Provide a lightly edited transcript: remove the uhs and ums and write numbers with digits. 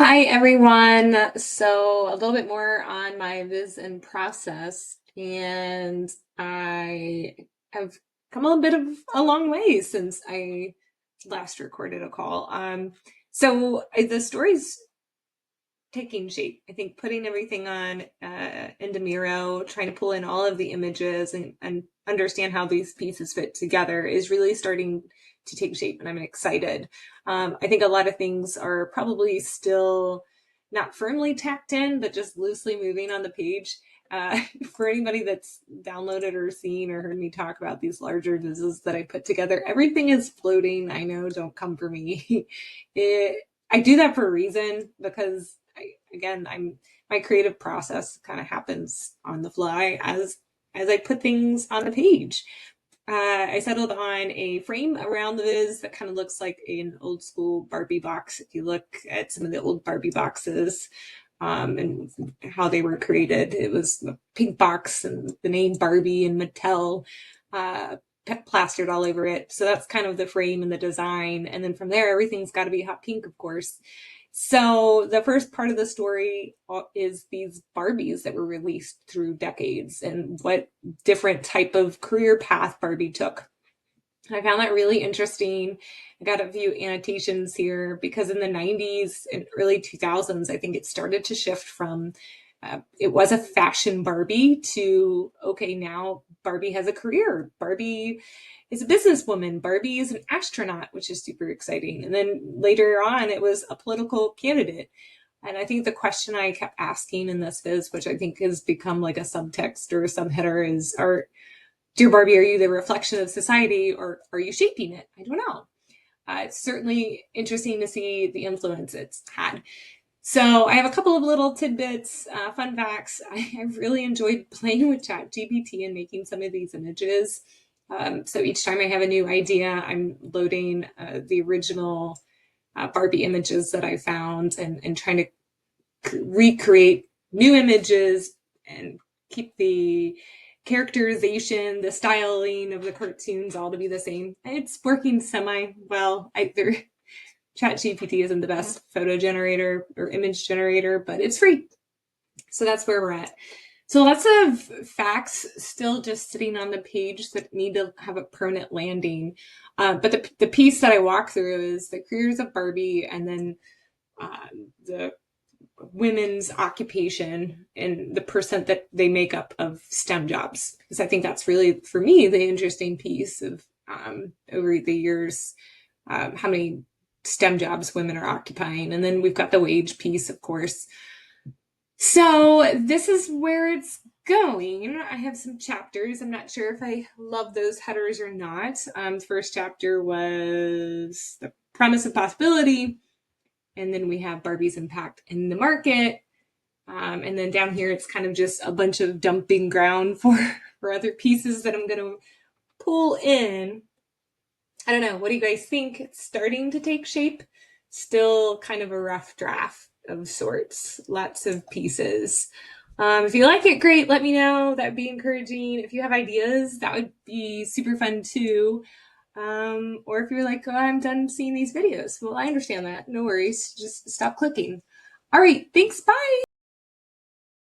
Hi everyone. So a little bit more on my viz and process, and I have come a bit of a long way since I last recorded a call. The story's taking shape. I think putting everything on into Miro, trying to pull in all of the images and understand how these pieces fit together is really starting to take shape, and I'm excited. I think a lot of things are probably still not firmly tacked in, but just loosely moving on the page. For anybody that's downloaded or seen or heard me talk about these larger vizzes that I put together, everything is floating. I know, don't come for me. I do that for a reason because I'm my creative process kind of happens on the fly as I put things on the page. I settled on a frame around the viz that kind of looks like an old school Barbie box. If you look at some of the old Barbie boxes and how they were created, it was a pink box and the name Barbie and Mattel uh, plastered all over it. So that's kind of the frame and the design. And then from there, everything's got to be hot pink, of course. So the first part of the story is these Barbies that were released through decades and what different type of career path Barbie took. And I found that really interesting. I got a few annotations here because in the 90s and early 2000s, I think it started to shift from it was a fashion Barbie to, okay, now Barbie has a career. Barbie is a businesswoman. Barbie is an astronaut, which is super exciting. And then later on, it was a political candidate. And I think the question I kept asking in this viz, which I think has become like a subtext or a subheader, is, Dear Barbie, are you the reflection of society or are you shaping it? I don't know. It's certainly interesting to see the influence it's had. So I have a couple of little tidbits, fun facts. I've really enjoyed playing with ChatGPT and making some of these images. So each time I have a new idea, I'm loading the original Barbie images that I found and trying to recreate new images and keep the characterization, the styling of the cartoons all to be the same. It's working semi well. ChatGPT isn't the best photo generator or image generator, but it's free. So that's where we're at. So lots of facts still just sitting on the page that need to have a permanent landing. But the piece that I walk through is the careers of Barbie and then the women's occupation and the percent that they make up of STEM jobs. Because I think that's really, for me, the interesting piece of over the years, how many STEM jobs women are occupying. And then we've got the wage piece, of course. So this is where it's going. I have some chapters. I'm not sure if I love those headers or not. The first chapter was the premise of possibility. And then we have Barbie's impact in the market. And then down here, it's kind of just a bunch of dumping ground for other pieces that I'm going to pull in. I don't know. What do you guys think? It's starting to take shape. Still kind of a rough draft of sorts. Lots of pieces. If you like it, great. Let me know. That would be encouraging. If you have ideas, that would be super fun too. Or if you're like, oh, I'm done seeing these videos. Well, I understand that. No worries. Just stop clicking. All right. Thanks. Bye.